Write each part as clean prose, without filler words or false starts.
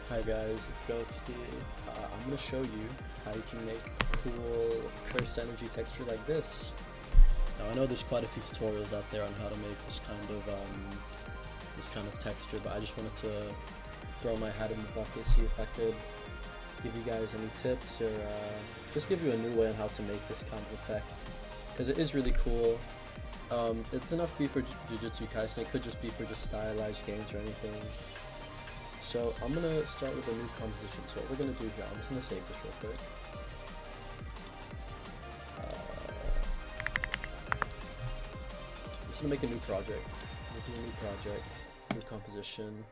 Hi guys, it's Ghosty. I'm going to show you how you can make a cool curse energy texture like this. Now I know there's quite a few tutorials out there on how to make this kind of texture, but I just wanted to throw my hat in the bucket, see if I could give you guys any tips or just give you a new way on how to make this kind of effect, because it is really cool. It's enough to be for Jujutsu Kaisen, it could just be for just stylized games or anything. So I'm going to start with a new composition. So what we're going to do here, I'm just going to save this real quick. I'm just going to make a new project. New composition.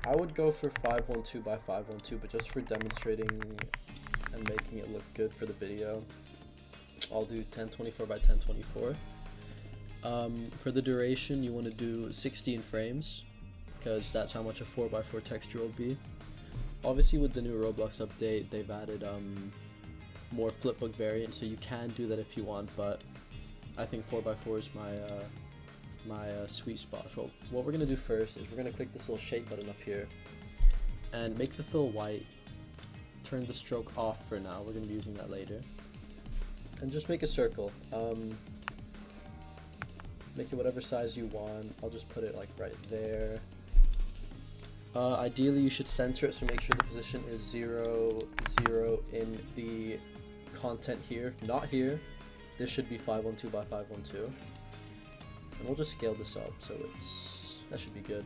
I would go for 512 by 512, but just for demonstrating and making it look good for the video, I'll do 1024 by 1024. For the duration, you want to do 16 frames. Because that's how much a 4x4 texture will be. Obviously with the new Roblox update, they've added more Flipbook variants, so you can do that if you want, but I think 4x4 is my sweet spot. So what we're going to do first is we're going to click this little shape button up here and make the fill white, turn the stroke off for now, we're going to be using that later, and just make a circle. Make it whatever size you want. I'll just put it like right there. Ideally you should center it, so make sure the position is 0, 0 in the content here, not here. This should be 512 by 512. And we'll just scale this up, so that should be good.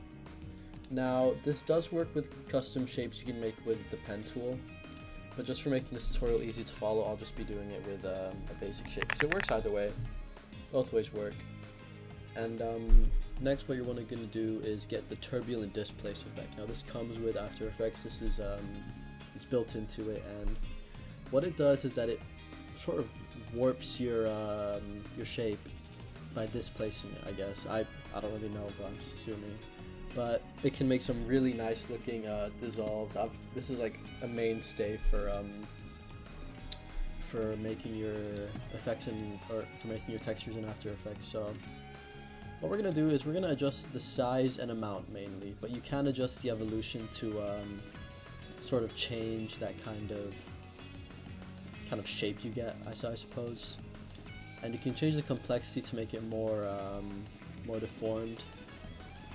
Now this does work with custom shapes you can make with the pen tool, but just for making this tutorial easy to follow, I'll just be doing it with a basic shape. So it works either way, both ways work. And next what you're going to do is get the Turbulent Displace effect. Now this comes with After Effects, this is it's built into it, and what it does is that it sort of warps your shape by displacing it, I guess. I don't really know, but I'm just assuming. But it can make some really nice looking dissolves. This is like a mainstay for making your effects or for making your textures in After Effects. So what we're going to do is we're going to adjust the size and amount mainly, but you can adjust the evolution to sort of change that kind of shape you get, I suppose. And you can change the complexity to make it more deformed.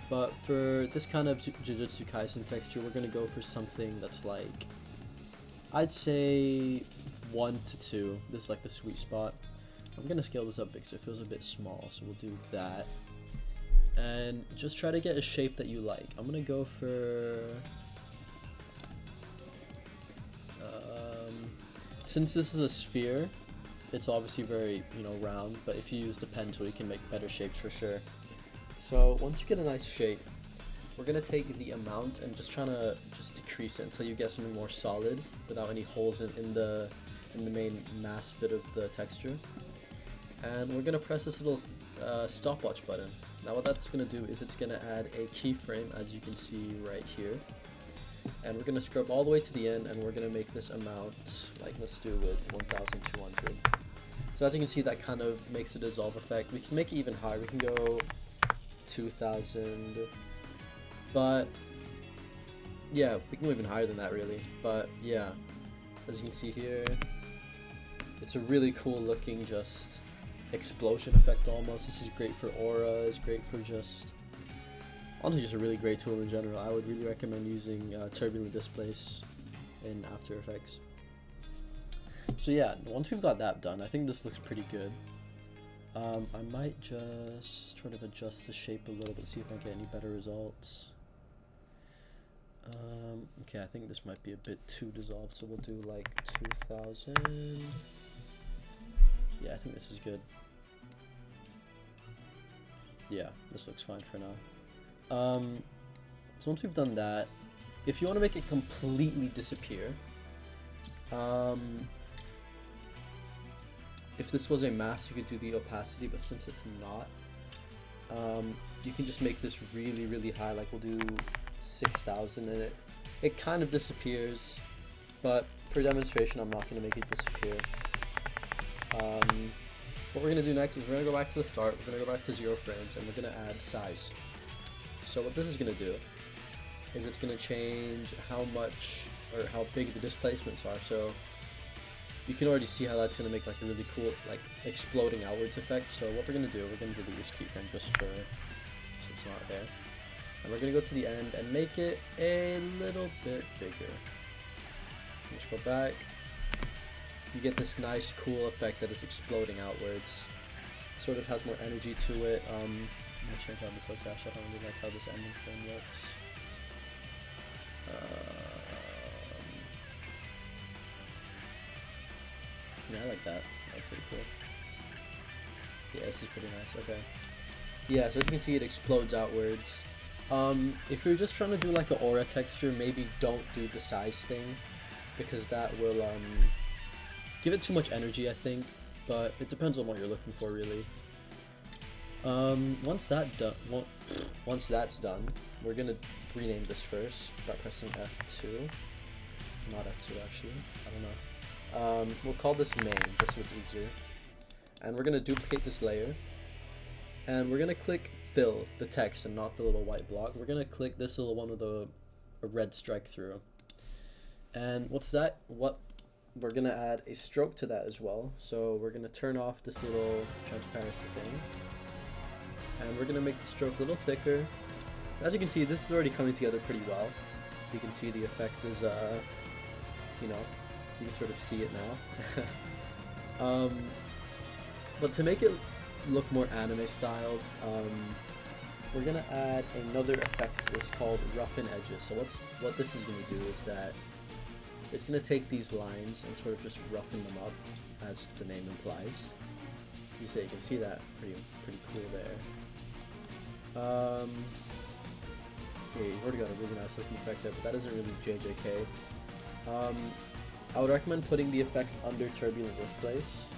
But for this kind of Jujutsu Kaisen texture, we're going to go for something that's like, I'd say 1 to 2. This is like the sweet spot. I'm going to scale this up because it feels a bit small, so we'll do that. And just try to get a shape that you like. I'm gonna go for since this is a sphere, it's obviously very round, but if you use the pen tool you can make better shapes for sure. So once you get a nice shape, we're gonna take the amount and just decrease it until you get something more solid without any holes in the main mass bit of the texture. And we're gonna press this little stopwatch button. Now what that's going to do is it's going to add a keyframe, as you can see right here, and we're going to scrub all the way to the end, and we're going to make this amount, like let's do with 1200. So as you can see, that kind of makes a dissolve effect. We can make it even higher, we can go 2000, but yeah, we can go even higher than that really. But yeah, as you can see here, it's a really cool looking just explosion effect almost. This is great for aura, it's great for honestly just a really great tool in general. I would really recommend using Turbulent Displace in After Effects. So yeah, once we've got that done, I think this looks pretty good. I might just sort of adjust the shape a little bit, see if I get any better results. Okay, I think this might be a bit too dissolved, so we'll do like 2000. Yeah, I think this is good. Yeah, this looks fine for now. So once we've done that, if you want to make it completely disappear, if this was a mask, you could do the opacity, but since it's not, you can just make this really, really high, like we'll do 6000, and it kind of disappears, but for demonstration, I'm not going to make it disappear. What we're going to do next is we're going to go back to the start, we're going to go back to 0 frames, and we're going to add size. So what this is going to do is it's going to change how much or how big the displacements are. So you can already see how that's going to make like a really cool like exploding outwards effect. So what we're going to do, we're going to delete this keyframe just for so it's not there. And we're going to go to the end and make it a little bit bigger. Just go back. You get this nice cool effect that is exploding outwards. Sort of has more energy to it. I'm gonna check how this looks. Actually, I don't really like how this ending frame looks. Yeah, I like that. That's pretty cool. Yeah, this is pretty nice. Okay. Yeah, so as you can see, it explodes outwards. If you're just trying to do like an aura texture, maybe don't do the size thing, because that will give it too much energy, I think. But it depends on what you're looking for, really. Once that's done, we're gonna rename this first by pressing F2. Not F2 actually. I don't know. We'll call this main just so it's easier. And we're gonna duplicate this layer. And we're gonna click fill the text and not the little white block. We're gonna click this little one with a red strike through. And what's that? We're gonna add a stroke to that as well. So we're gonna turn off this little transparency thing. And we're gonna make the stroke a little thicker. As you can see, this is already coming together pretty well. You can see the effect is, you know, you can sort of see it now. But to make it look more anime styled, we're gonna add another effect to this called roughen edges. So what this is gonna do is that it's gonna take these lines and sort of just roughen them up, as the name implies. You can see that pretty cool there. Yeah, you've already got a really nice looking effect there, but that isn't really JJK. I would recommend putting the effect under Turbulent Displace.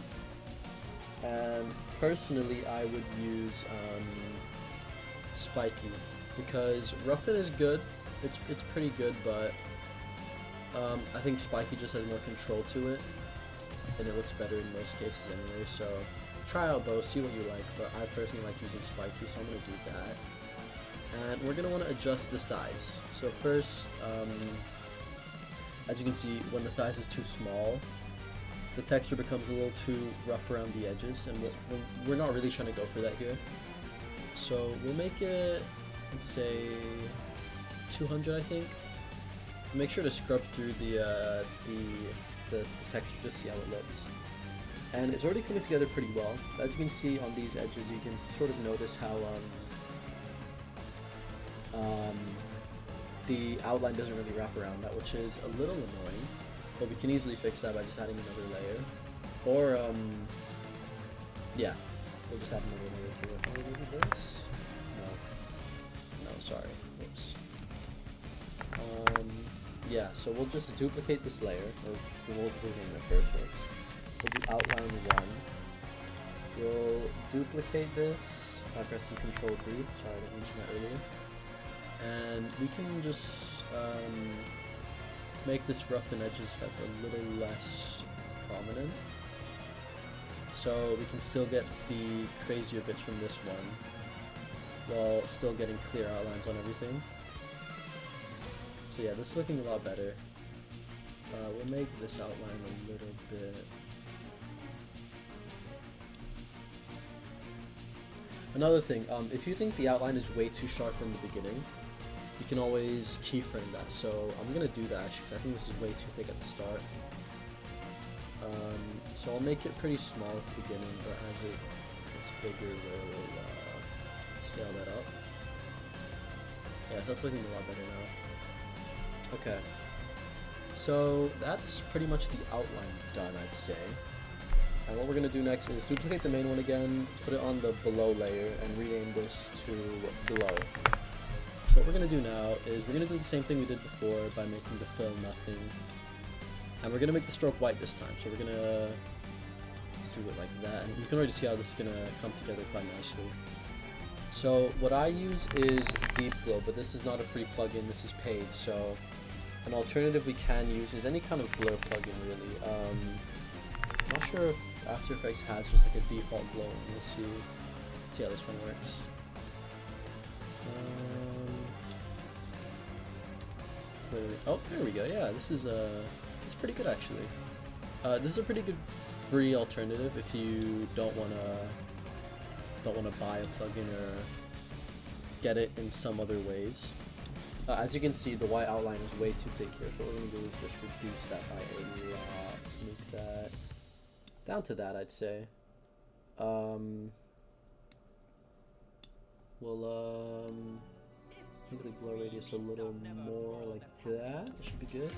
And personally, I would use Spiky, because roughen is good. It's pretty good, but I think Spiky just has more control to it, and it looks better in most cases anyway. So try out both, see what you like, but I personally like using Spiky, so I'm going to do that. And we're going to want to adjust the size. So first, as you can see, when the size is too small, the texture becomes a little too rough around the edges, and we're not really trying to go for that here. So we'll make it, let's say, 200, I think. Make sure to scrub through the texture to see how it looks. And it's already coming together pretty well. As you can see on these edges, you can sort of notice how the outline doesn't really wrap around that, which is a little annoying. But we can easily fix that by just adding another layer. Or, yeah, we'll just add another layer to it. Can we do this? No, sorry. Whoops. Yeah, so we'll just duplicate this layer, or we'll duplicate it first works. We'll do outline 1. We'll duplicate this by pressing Ctrl D. Sorry, I didn't mention that earlier. And we can just make this roughen edges effect a little less prominent. So we can still get the crazier bits from this one, while still getting clear outlines on everything. So yeah, this is looking a lot better. We'll make this outline a little bit. Another thing, if you think the outline is way too sharp from the beginning, you can always keyframe that. So I'm gonna do that actually, because I think this is way too thick at the start. So I'll make it pretty small at the beginning, but as it gets bigger, we'll scale that up. Yeah, so that's looking a lot better now. Okay, so that's pretty much the outline done, I'd say. And what we're going to do next is duplicate the main one again, put it on the below layer, and rename this to below. So what we're going to do now is we're going to do the same thing we did before by making the fill nothing. And we're going to make the stroke white this time, so we're going to do it like that. And you can already see how this is going to come together quite nicely. So what I use is Deep Glow, but this is not a free plugin, this is paid. So an alternative we can use is any kind of blur plugin, really. I'm not sure if After Effects has just like a default glow. Let's see how this one works. Oh, there we go. Yeah, this is it's pretty good actually. This is a pretty good free alternative if you don't wanna buy a plugin or get it in some other ways. As you can see, the white outline is way too thick here, so what we're gonna do is just reduce that by a lot. Make that down to that, I'd say. We'll make the blur radius a little more like that. It should be good.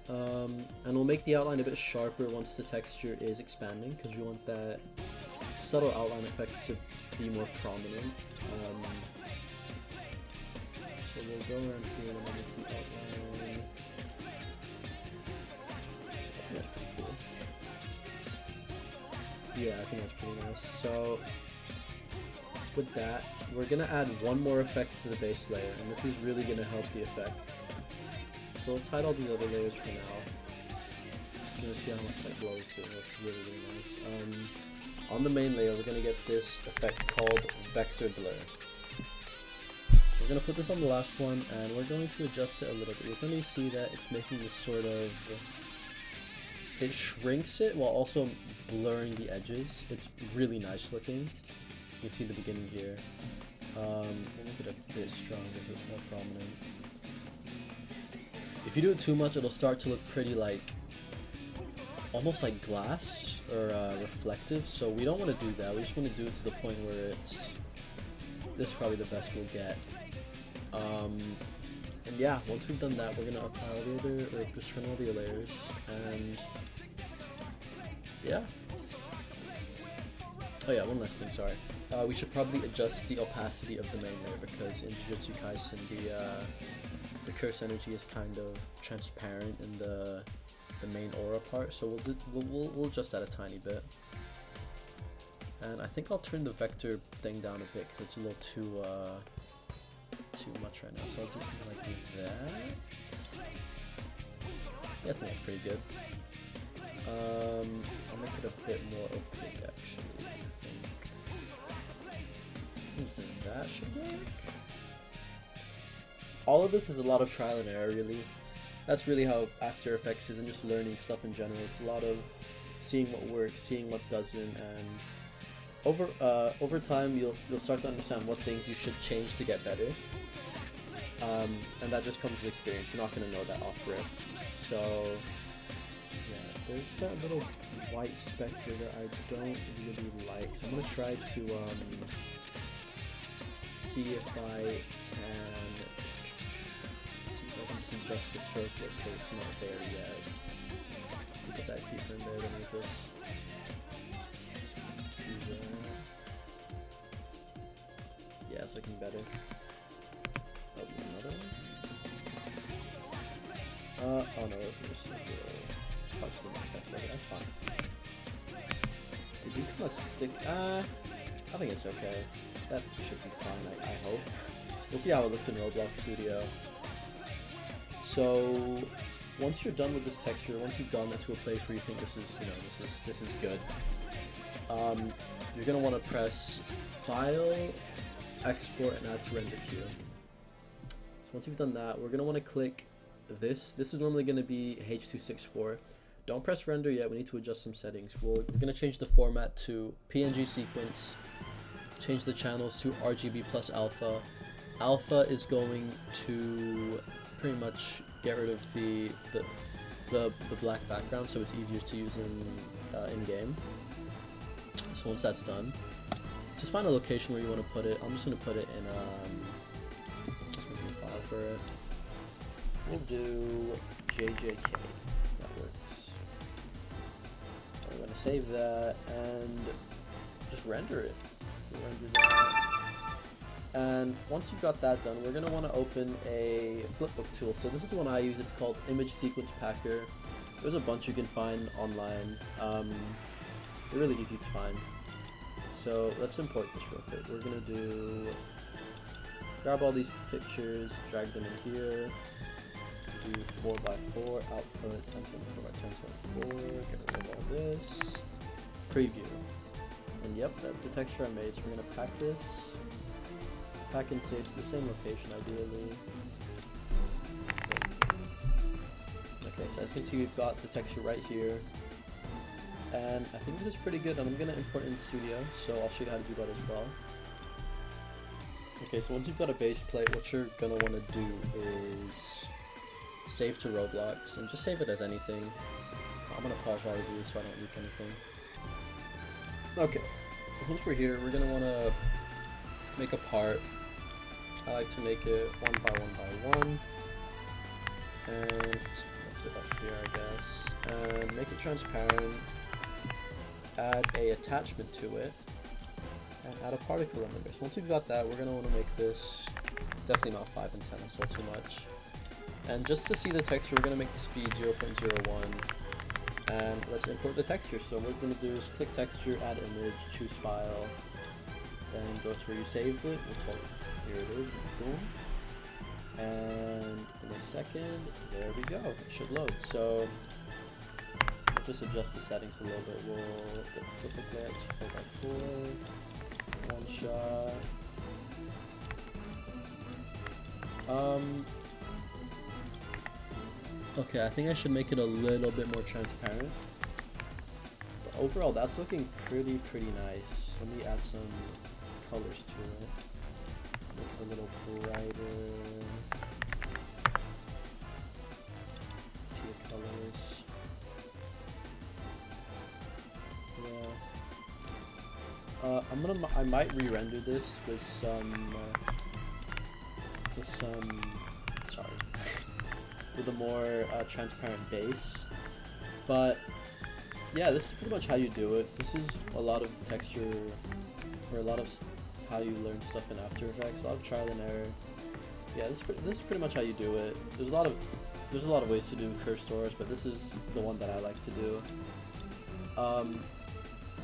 And we'll make the outline a bit sharper once the texture is expanding, because we want that subtle outline effect to be more prominent. So we'll go around here and make the outline. That's pretty cool. Yeah, I think that's pretty nice. So with that, we're gonna add one more effect to the base layer, and this is really gonna help the effect. So let's hide all these other layers for now. You're gonna see how much that glow is doing. That's really, really nice. On the main layer, we're gonna get this effect called vector blur. So we're gonna put this on the last one, and we're going to adjust it a little bit. You're gonna see that it's making this sort of, it shrinks it while also blurring the edges. It's really nice looking. You can see the beginning here. We'll make it a bit stronger so it's more prominent. If you do it too much, it'll start to look pretty like, almost like glass or reflective. So we don't want to do that. We just want to do it to the point where it's, this is probably the best we'll get. And yeah, once we've done that, we're gonna apply all the other, or just turn all the layers, and yeah. Oh yeah, one last thing, sorry. We should probably adjust the opacity of the main layer, because in Jujutsu Kaisen the curse energy is kind of transparent in the main aura part, so we'll adjust that a tiny bit. And I think I'll turn the vector thing down a bit because it's a little too much right now. So I'll do something like that. Yeah, I think that's pretty good. I'll make it a bit more opaque actually. I think that should work. All of this is a lot of trial and error, really. That's really how After Effects is, and just learning stuff in general. It's a lot of seeing what works, seeing what doesn't, and over time you'll start to understand what things you should change to get better. And that just comes with experience. You're not gonna know that off rip. So yeah, there's that little white speck here that I don't really like. So I'm gonna try to see if I can just adjust the stroke width so it's not there yet. Put that keyframe there, then we just do that. Yeah, it's looking better. Oh, there's another one. Oh no, it's just like parts of the text right. That's fine. Did you kind of stick? I think it's okay. That should be fine, I hope. We'll see how it looks in Roblox Studio. So once you're done with this texture, once you've gotten it to a place where you think this is, you know, this is good, you're gonna want to press File, Export, and Add to Render Queue. So once you've done that, we're gonna want to click this. This is normally gonna be H.264. Don't press render yet. We need to adjust some settings. We're gonna change the format to PNG sequence. Change the channels to RGB plus alpha. Alpha is going to pretty much get rid of the black background, so it's easier to use in game. So once that's done, just find a location where you want to put it. I'm just going to put it in just make a file for it. We'll do JJK. That works. We're going to save that and just render it. Render that. And once you've got that done, we're going to want to open a Flipbook tool. So this is the one I use. It's called Image Sequence Packer. There's a bunch you can find online. They're really easy to find. So let's import this real quick. We're going to grab all these pictures, drag them in here, do 4x4, output 1024x1024, get rid of all this, preview. And yep, that's the texture I made. So we're going to pack this. Pack and save to the same location ideally. So as you can see, we've got the texture right here, and I think this is pretty good, and I'm going to import in Studio, so I'll show you how to do that as well. Okay, so once you've got a base plate, what you're going to want to do is save to Roblox, and just save it as anything. I'm going to pause while I do this so I don't leak anything. Okay, once we're here, we're going to want to make a part. I like to make it 1 by 1 by 1, and let's it up here, I guess, and make it transparent, add a attachment to it, and add a particle limiter. So once we've got that, we're going to want to make this definitely not 5 and 10, that's all too much. And just to see the texture, we're going to make the speed 0.01, and let's import the texture. So what we're going to do is click texture, add image, choose file, then go to where you saved it. Here it is, boom. And in a second, there we go, it should load. So we'll just adjust the settings a little bit. We'll get the Flipbook layout to 4x4, one shot. Okay, I think I should make it a little bit more transparent. But overall, that's looking pretty nice. Let me add some colors to it. Make it a little brighter. Teal colors. Yeah. I might re-render this with with a more transparent base, but yeah, this is pretty much how you do it. This is a lot of the texture, or a lot of how you learn stuff in After Effects, a lot of trial and error. Yeah, this is pretty much how you do it. There's a lot of ways to do curve stores, but this is the one that I like to do.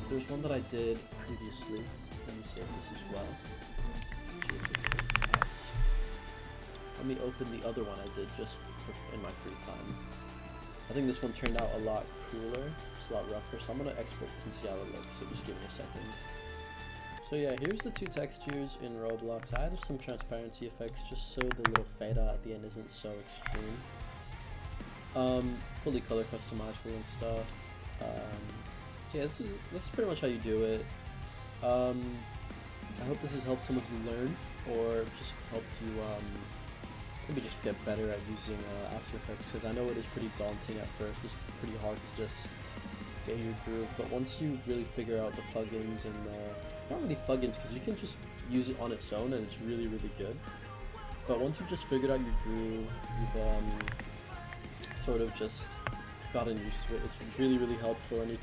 There's one that I did previously. Let me save this as well. Test. Let me open the other one I did just in my free time. I think this one turned out a lot cooler. It's a lot rougher, so I'm gonna export this and see how it looks. So just give me a second. So yeah, here's the two textures in Roblox. I added some transparency effects just so the little fade out at the end isn't so extreme. Fully color customizable and stuff. Yeah, this is pretty much how you do it. I hope this has helped some of you learn, or just helped you maybe just get better at using After Effects, because I know it is pretty daunting at first. It's pretty hard to just get your groove, but once you really figure out the plugins and not really plugins, because you can just use it on its own and it's really good. But once you've just figured out your groove, you've sort of just gotten used to it. It's really helpful, and you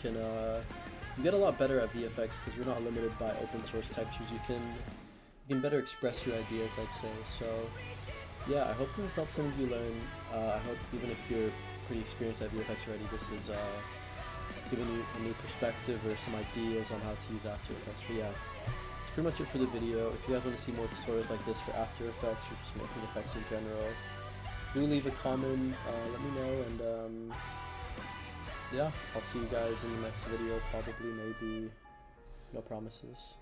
get a lot better at VFX because you're not limited by open source textures. You can better express your ideas, I'd say. So yeah, I hope this has helped some of you learn. I hope even if you're pretty experienced at VFX already, this is giving you a new perspective or some ideas on how to use After Effects. But yeah, that's pretty much it for the video. If you guys want to see more tutorials like this for After Effects or just making effects in general, do leave a comment, let me know, and yeah, I'll see you guys in the next video, probably, maybe, no promises.